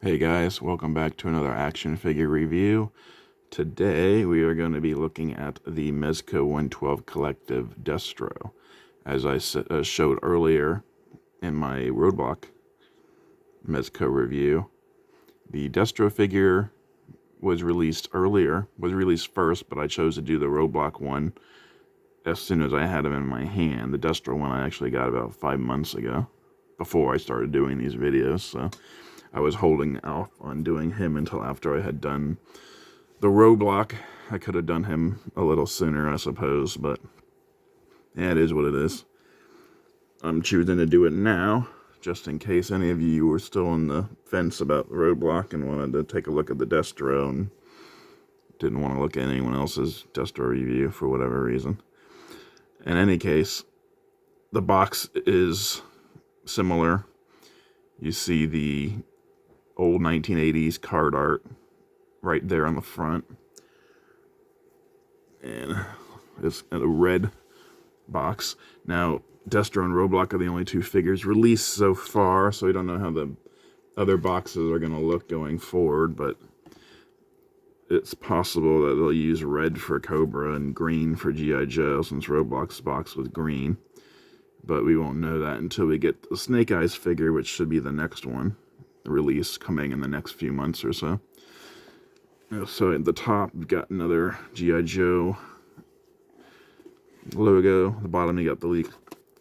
Hey guys, welcome back to another action figure review. Today we are going to be looking at the Mezco 112 Collective Destro. As I showed earlier in my Roadblock Mezco review, the Destro figure was released first, but I chose to do the Roadblock one as soon as I had him in my hand. The Destro one I actually got about 5 months ago, before I started doing these videos, so I was holding off on doing him until after I had done the Roadblock. I could have done him a little sooner, I suppose, but yeah, it is what it is. I'm choosing to do it now, just in case any of you were still on the fence about the Roadblock and wanted to take a look at the Destro and didn't want to look at anyone else's Destro review for whatever reason. In any case, the box is similar. You see the old 1980s card art right there on the front, and it's a red box. Now, Destro and Roadblock are the only two figures released so far, so we don't know how the other boxes are going to look going forward, but it's possible that they'll use red for Cobra and green for G.I.Joe, since Roadblock's box was green. But we won't know that until we get the Snake Eyes figure, which should be the next one, the release coming in the next few months or so. So at the top, we've got another G.I. Joe logo. At the bottom, you got the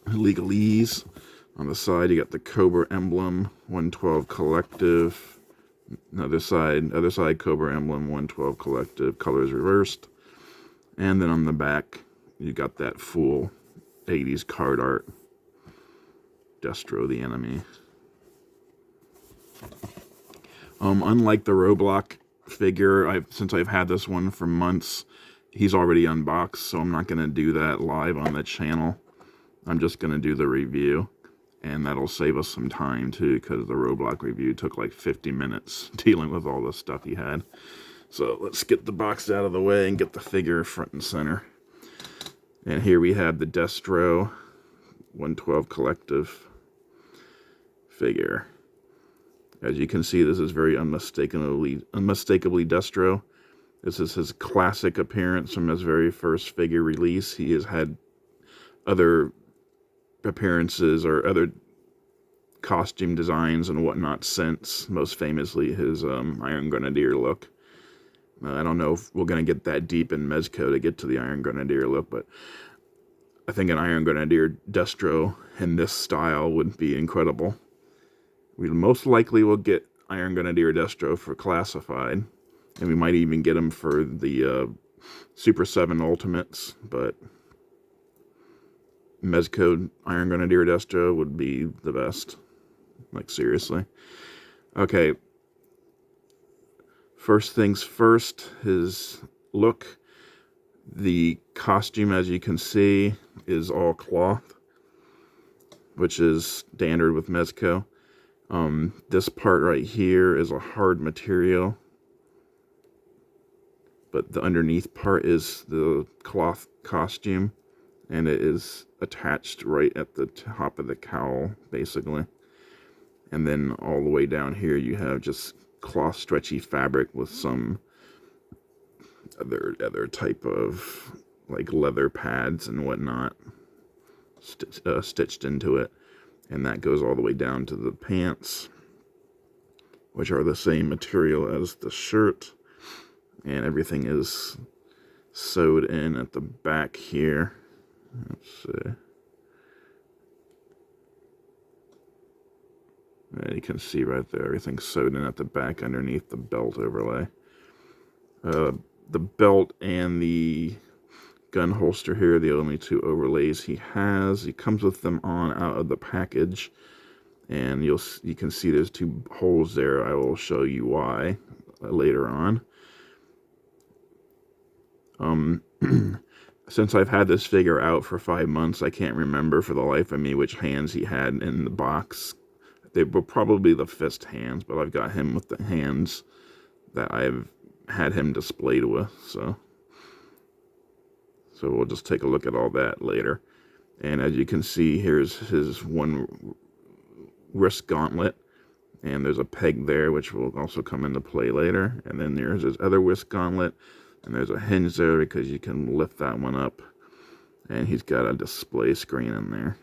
legalese. On the side, you got the Cobra emblem, 112 Collective. Other side, Cobra emblem, 112 Collective, colors reversed. And then on the back, you got that full 80s card art. Destro the enemy. Unlike the Roadblock figure, since I've had this one for months, he's already unboxed, so I'm not going to do that live on the channel. I'm just going to do the review, and that'll save us some time too, because the Roadblock review took like 50 minutes dealing with all the stuff he had. So let's get the box out of the way and get the figure front and center. And here we have the Destro 112 Collective figure. As you can see, this is very unmistakably Destro. This is his classic appearance from his very first figure release. He has had other appearances or other costume designs and whatnot since, most famously his Iron Grenadier look. I don't know if we're going to get that deep in Mezco to get to the Iron Grenadier look, but I think an Iron Grenadier Destro in this style would be incredible. We most likely will get Iron Grenadier Destro for Classified, and we might even get him for the Super 7 Ultimates, but Mezco Iron Grenadier Destro would be the best. Like, seriously. Okay. First things first, his look. The costume, as you can see, is all cloth, which is standard with Mezco. This part right here is a hard material, but the underneath part is the cloth costume, and it is attached right at the top of the cowl, basically. And then all the way down here, you have just cloth stretchy fabric with some other type of like leather pads and whatnot stitched into it. And that goes all the way down to the pants, which are the same material as the shirt. And everything is sewed in at the back here. Let's see. You can see right there, everything's sewed in at the back underneath the belt overlay. The belt and the gun holster here are the only two overlays he has. He comes with them on out of the package, and you can see there's two holes there. I will show you why later on. Since I've had this figure out for 5 months, I can't remember for the life of me which hands he had in the box. They were probably the fist hands, but I've got him with the hands that I've had him displayed with, so we'll just take a look at all that later. And as you can see, here's his one wrist gauntlet. And there's a peg there, which will also come into play later. And then there's his other whisk gauntlet. And there's a hinge there because you can lift that one up. And he's got a display screen in there.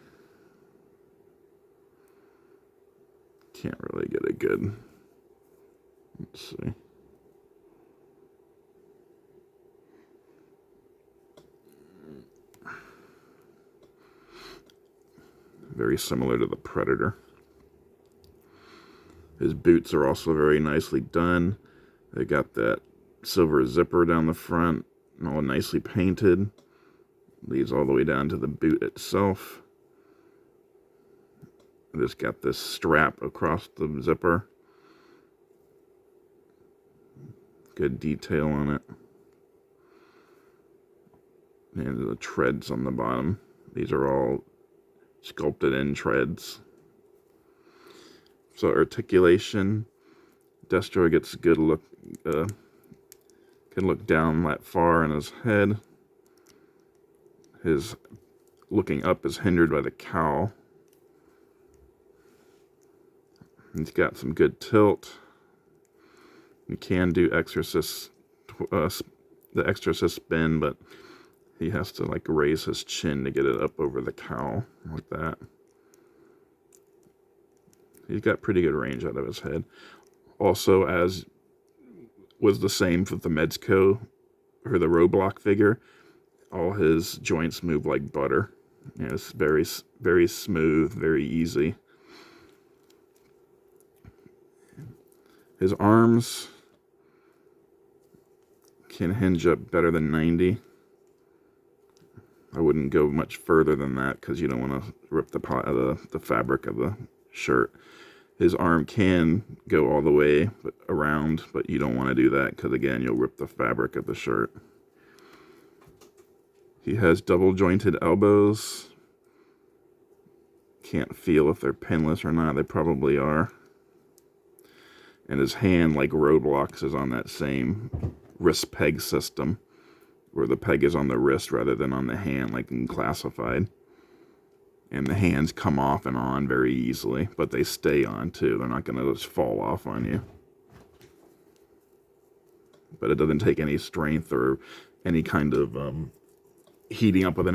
Can't really get a good... Let's see. Very similar to the Predator. His boots are also very nicely done. They got that silver zipper down the front, and all nicely painted. Leads all the way down to the boot itself. Just got this strap across the zipper. Good detail on it. And the treads on the bottom. These are all sculpted in treads. So articulation, Destro gets a good look, can look down that far in his head. His looking up is hindered by the cowl. He's got some good tilt. He can do Exorcist, the Exorcist spin, but he has to like raise his chin to get it up over the cowl like that. He's got pretty good range out of his head. Also, as was the same with the Mezco, or the Roblox figure, all his joints move like butter. Yeah, it's very, very smooth, very easy. His arms can hinge up better than 90. I wouldn't go much further than that because you don't want to rip the fabric of the shirt. His arm can go all the way around, but you don't want to do that because, again, you'll rip the fabric of the shirt. He has double jointed elbows. Can't feel if they're pinless or not. They probably are. And his hand, like Roblox, is on that same wrist peg system, where the peg is on the wrist rather than on the hand, like in Classified. And the hands come off and on very easily, but they stay on too. They're not going to just fall off on you. But it doesn't take any strength or any kind of heating up with an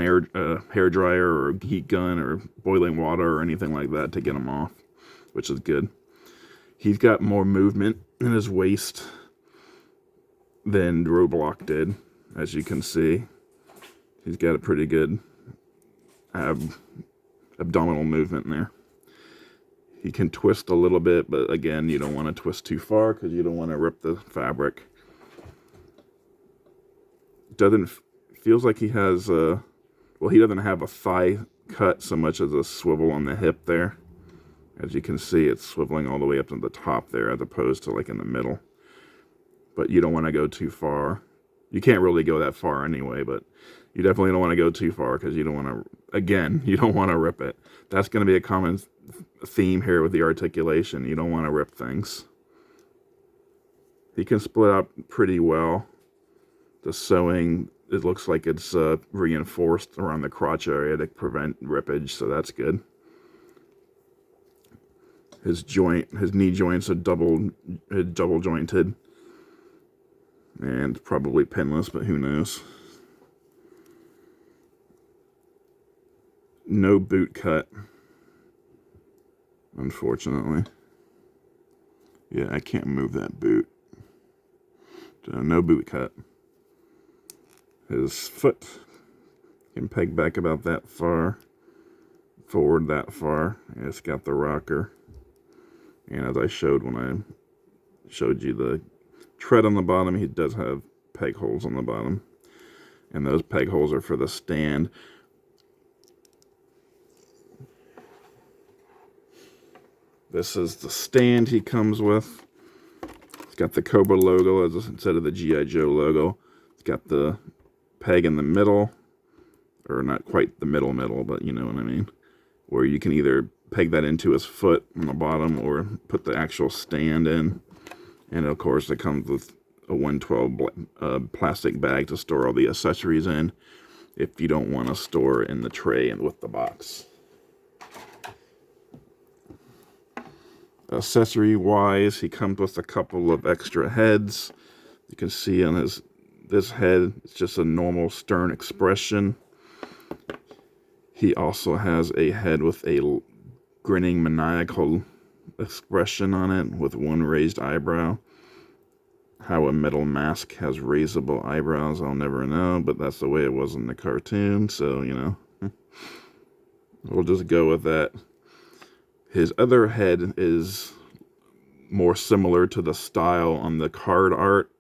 hair dryer or heat gun or boiling water or anything like that to get them off, which is good. He's got more movement in his waist than Roblox did, as you can see. He's got a pretty good abdominal movement in there. He can twist a little bit, but again, you don't want to twist too far because you don't want to rip the fabric. Feels like he has well, he doesn't have a thigh cut so much as a swivel on the hip there. As you can see, it's swiveling all the way up to the top there as opposed to like in the middle. But you don't want to go too far. You can't really go that far anyway, but you definitely don't want to go too far because you don't want to, again, you don't want to rip it. That's going to be a common theme here with the articulation. You don't want to rip things. He can split up pretty well. The sewing, it looks like it's reinforced around the crotch area to prevent rippage, so that's good. His knee joints are double jointed. And probably pinless, but who knows. No boot cut, unfortunately. Yeah, I can't move that boot. So no boot cut. His foot can peg back about that far, forward that far. It's got the rocker. And as I showed when I showed you the tread on the bottom, he does have peg holes on the bottom. And those peg holes are for the stand. This is the stand he comes with. It's got the Cobra logo instead of the G.I.Joe logo. It's got the peg in the middle, or not quite the middle, but you know what I mean. Where you can either peg that into his foot on the bottom or put the actual stand in. And of course it comes with a 112 plastic bag to store all the accessories in if you don't want to store in the tray and with the box. Accessory wise, he comes with a couple of extra heads. You can see on this head, it's just a normal stern expression. He also has a head with a grinning maniacal expression on it with one raised eyebrow. How a metal mask has raisable eyebrows, I'll never know, but that's the way it was in the cartoon, so, you know, we'll just go with that. His other head is more similar to the style on the card art,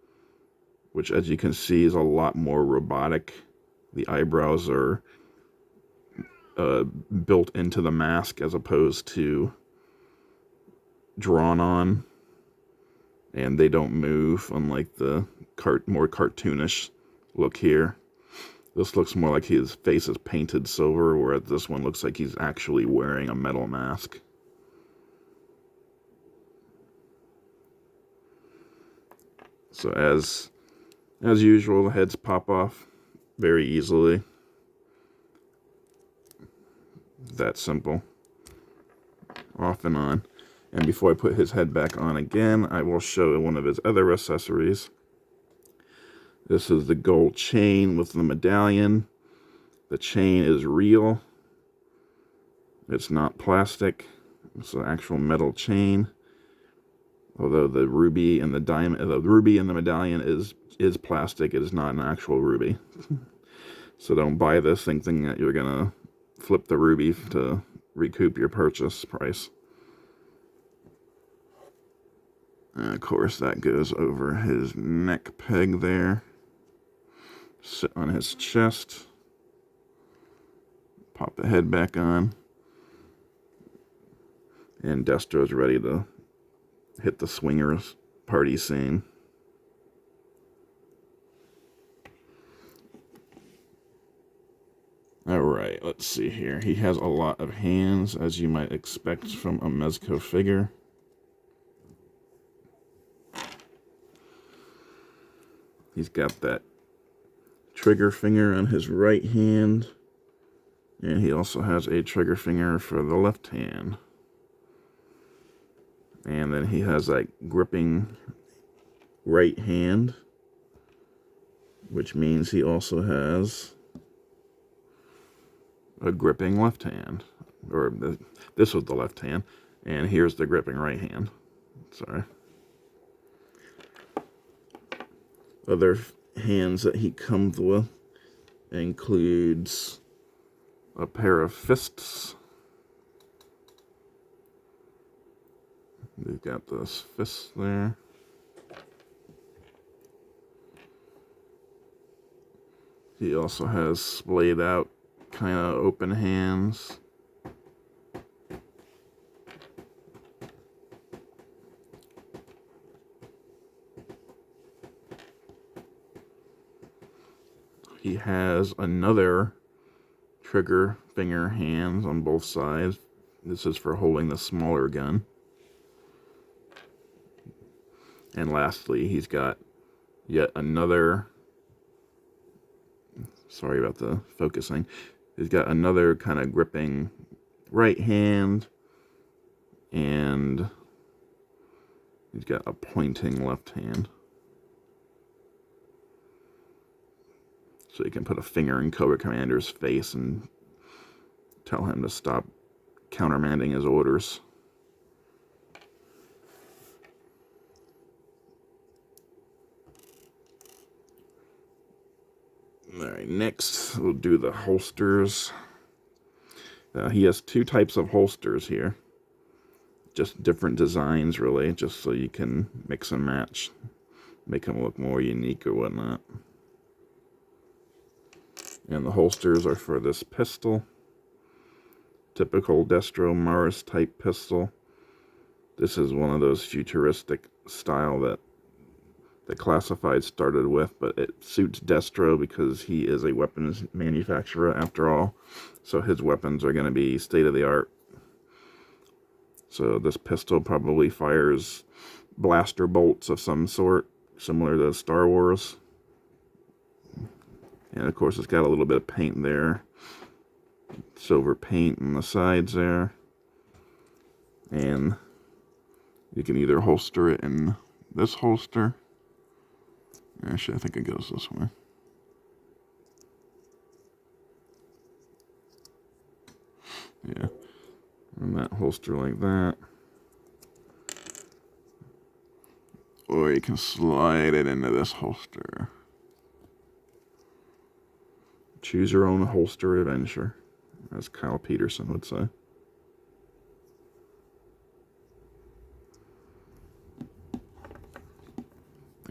which, as you can see, is a lot more robotic. The eyebrows are built into the mask as opposed to drawn on, and they don't move, unlike the more cartoonish look here. This looks more like his face is painted silver, whereas this one looks like he's actually wearing a metal mask. So as usual, the heads pop off very easily. That simple. Off and on. And before I put his head back on again, I will show one of his other accessories. This is the gold chain with the medallion. The chain is real. It's not plastic. It's an actual metal chain. Although the ruby and the diamond, the ruby and the medallion is plastic. It is not an actual ruby. So don't buy this thinking that you're gonna flip the ruby to recoup your purchase price. And of course, that goes over his neck peg there. Sit on his chest. Pop the head back on. And Destro's ready to hit the swingers party scene. Alright, let's see here. He has a lot of hands, as you might expect from a Mezco figure. He's got that trigger finger on his right hand, and he also has a trigger finger for the left hand. And then he has that gripping right hand, which means he also has a gripping left hand. Or this was the left hand, and here's the gripping right hand. Sorry. Other hands that he comes with includes a pair of fists. We've got those fists there. He also has splayed out, kind of open hands. He has another trigger finger hands on both sides. This is for holding the smaller gun. And lastly, he's got yet another, sorry about the focusing, he's got another kind of gripping right hand, and he's got a pointing left hand. So you can put a finger in Cobra Commander's face and tell him to stop countermanding his orders. Alright, next we'll do the holsters. He has two types of holsters here. Just different designs, really, just so you can mix and match. Make them look more unique or whatnot. And the holsters are for this pistol. Typical Destro Mars type pistol. This is one of those futuristic style that the Classified started with, but it suits Destro because he is a weapons manufacturer after all. So his weapons are going to be state-of-the-art. So this pistol probably fires blaster bolts of some sort, similar to Star Wars. And of course it's got a little bit of paint there. Silver paint on the sides there. And You can either holster it in this holster. Actually, I think it goes this way. Yeah, and that holster like that. Or you can slide it into this holster. Choose your own holster adventure, as Kyle Peterson would say.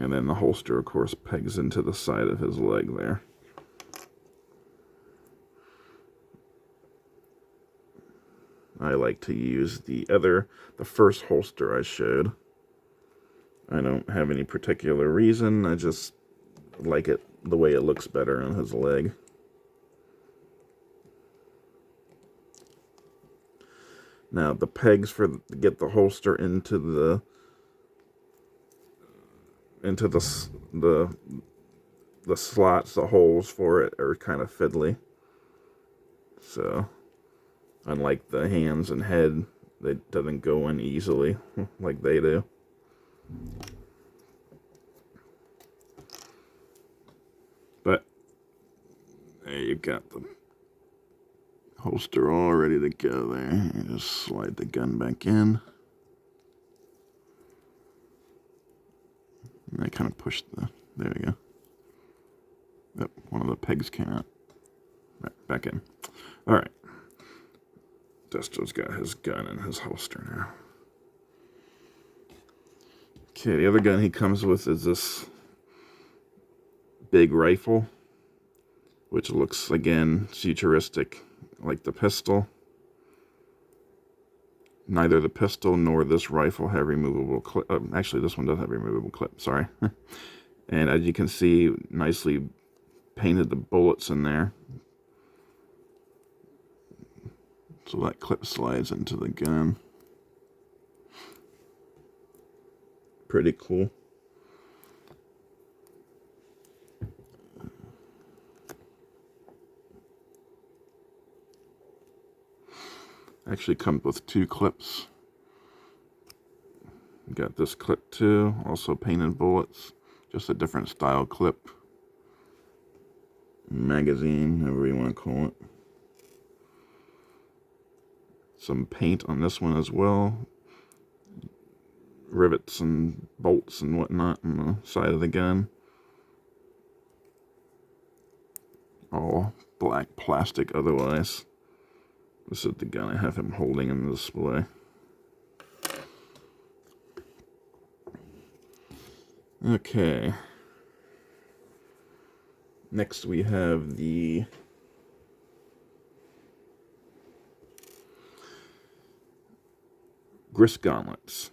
And then the holster, of course, pegs into the side of his leg there. I like to use the first holster I showed. I don't have any particular reason. I just like it the way it looks better on his leg. Now the pegs to get the holster into the slots, the holes for it are kind of fiddly. So unlike the hands and head, it doesn't go in easily like they do. But there you've got the holster all ready to go there. You just slide the gun back in. And I kind of pushed there we go. Yep, one of the pegs came out. Right, back in. All right. Destro's got his gun in his holster now. Okay, the other gun he comes with is this big rifle, which looks, again, futuristic, like the pistol. Neither the pistol nor this rifle have removable clip. Actually, this one does have removable clip, sorry. And as you can see, nicely painted the bullets in there. So that clip slides into the gun. Pretty cool. Actually comes with two clips. Got this clip too, also painted bullets, just a different style clip. Magazine, however you want to call it. Some paint on this one as well. Rivets and bolts and whatnot on the side of the gun. All black plastic otherwise. This is the gun I have him holding in the display. Okay. Next we have the grist gauntlets.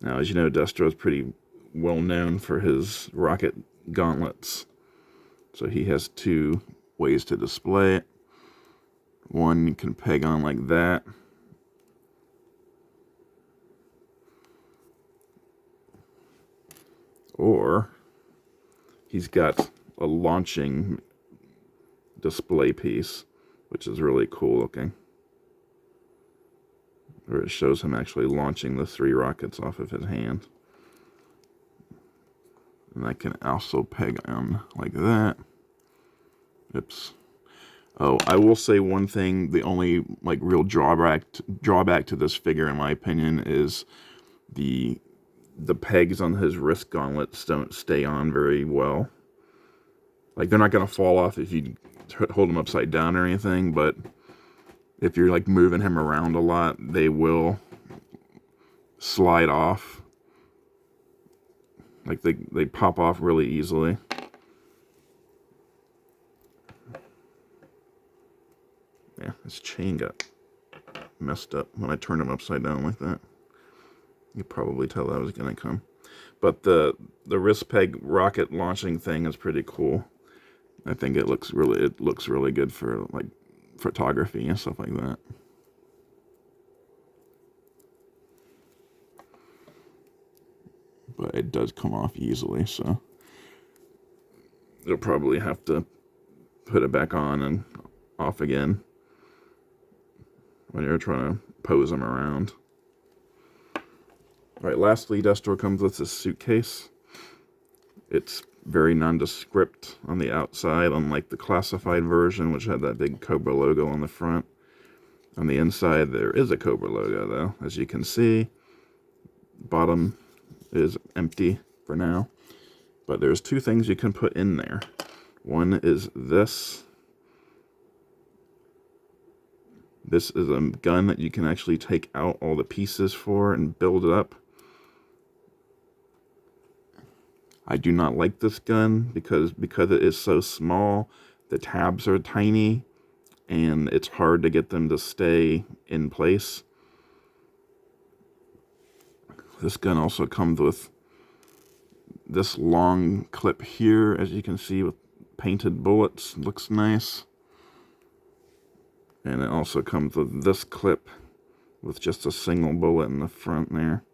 Now, as you know, Destro is pretty well known for his rocket gauntlets. So he has two ways to display it. One you can peg on like that. Or he's got a launching display piece, which is really cool looking. Where it shows him actually launching the 3 rockets off of his hand. And I can also peg on like that. Oops. Oh, I will say one thing. The only like real drawback to this figure, in my opinion, is the pegs on his wrist gauntlets don't stay on very well. Like, they're not going to fall off if you hold them upside down or anything, but if you're like moving him around a lot, they will slide off. Like they pop off really easily. Yeah, his chain got messed up when I turned him upside down like that. You could probably tell that was gonna come. But the wrist peg rocket launching thing is pretty cool. I think it looks really good for like photography and stuff like that. But it does come off easily, so you'll probably have to put it back on and off again when you're trying to pose them around. Alright, lastly, Destro comes with this suitcase. It's very nondescript on the outside, unlike the classified version, which had that big Cobra logo on the front. On the inside, there is a Cobra logo, though. As you can see, bottom is empty for now. But there's two things you can put in there. One is this. This is a gun that you can actually take out all the pieces for and build it up. I do not like this gun because it is so small, the tabs are tiny, and it's hard to get them to stay in place. This gun also comes with this long clip here, as you can see, with painted bullets. Looks nice. And it also comes with this clip with just a single bullet in the front there.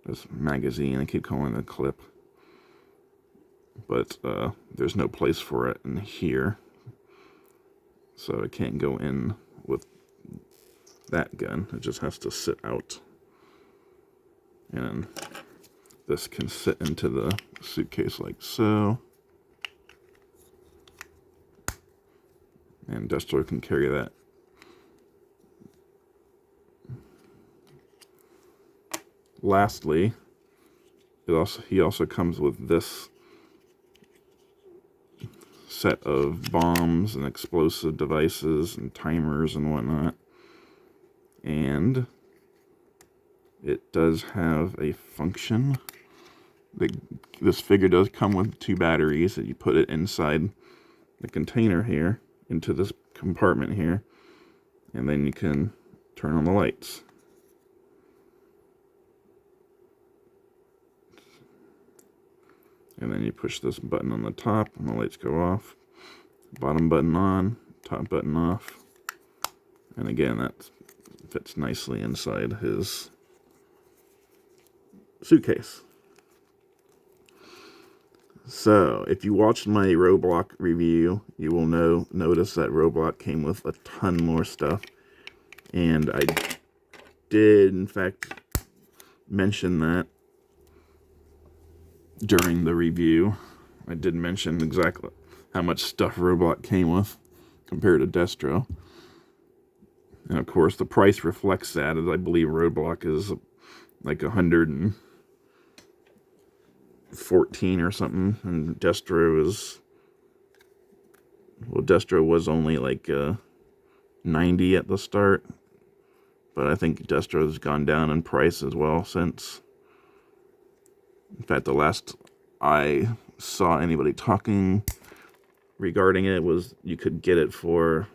This magazine, I keep calling it a clip. But there's no place for it in here. So it can't go in with that gun. It just has to sit out. And this can sit into the suitcase like so. And Destro can carry that. Lastly, he also comes with this set of bombs and explosive devices and timers and whatnot. And it does have a function. This figure does come with 2 batteries that you put it inside the container here, into this compartment here, and then you can turn on the lights. And then you push this button on the top and the lights go off. Bottom button on, top button off. And again, that fits nicely inside his suitcase. So, if you watched my Roblox review, you will notice that Roblox came with a ton more stuff. And I did, in fact, mention that during the review. I did mention exactly how much stuff Roblox came with compared to Destro. And of course, the price reflects that, as I believe Roblox is like 114 or something, and Destro is, well, Destro was only like 90 at the start, but I think Destro's gone down in price as well since. In fact, the last I saw anybody talking regarding it was you could get it for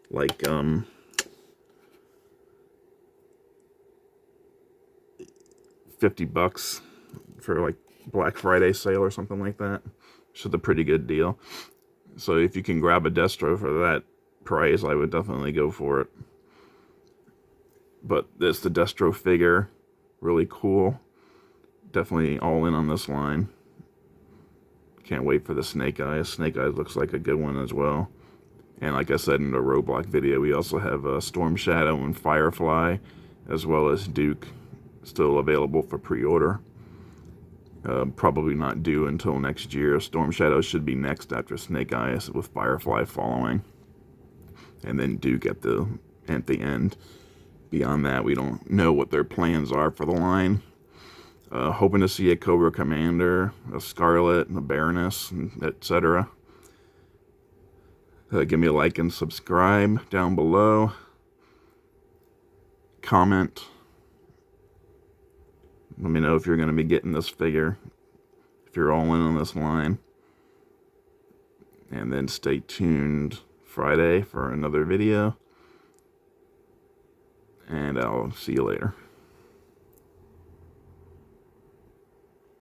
like $50 for like Black Friday sale or something like that. Which is a pretty good deal. So if you can grab a Destro for that price, I would definitely go for it. But this, the Destro figure, really cool. Definitely all in on this line. Can't wait for the Snake Eyes. Snake Eyes looks like a good one as well. And like I said in the Roblox video, we also have Storm Shadow and Firefly, as well as Duke, still available for pre-order. Probably not due until next year. Storm Shadow should be next after Snake Eyes, with Firefly following. And then Duke at the end. Beyond that, we don't know what their plans are for the line. Hoping to see a Cobra Commander, a Scarlet, a Baroness, etc. Give me a like and subscribe down below. Comment. Let me know if you're going to be getting this figure, if you're all in on this line. And then stay tuned Friday for another video. And I'll see you later.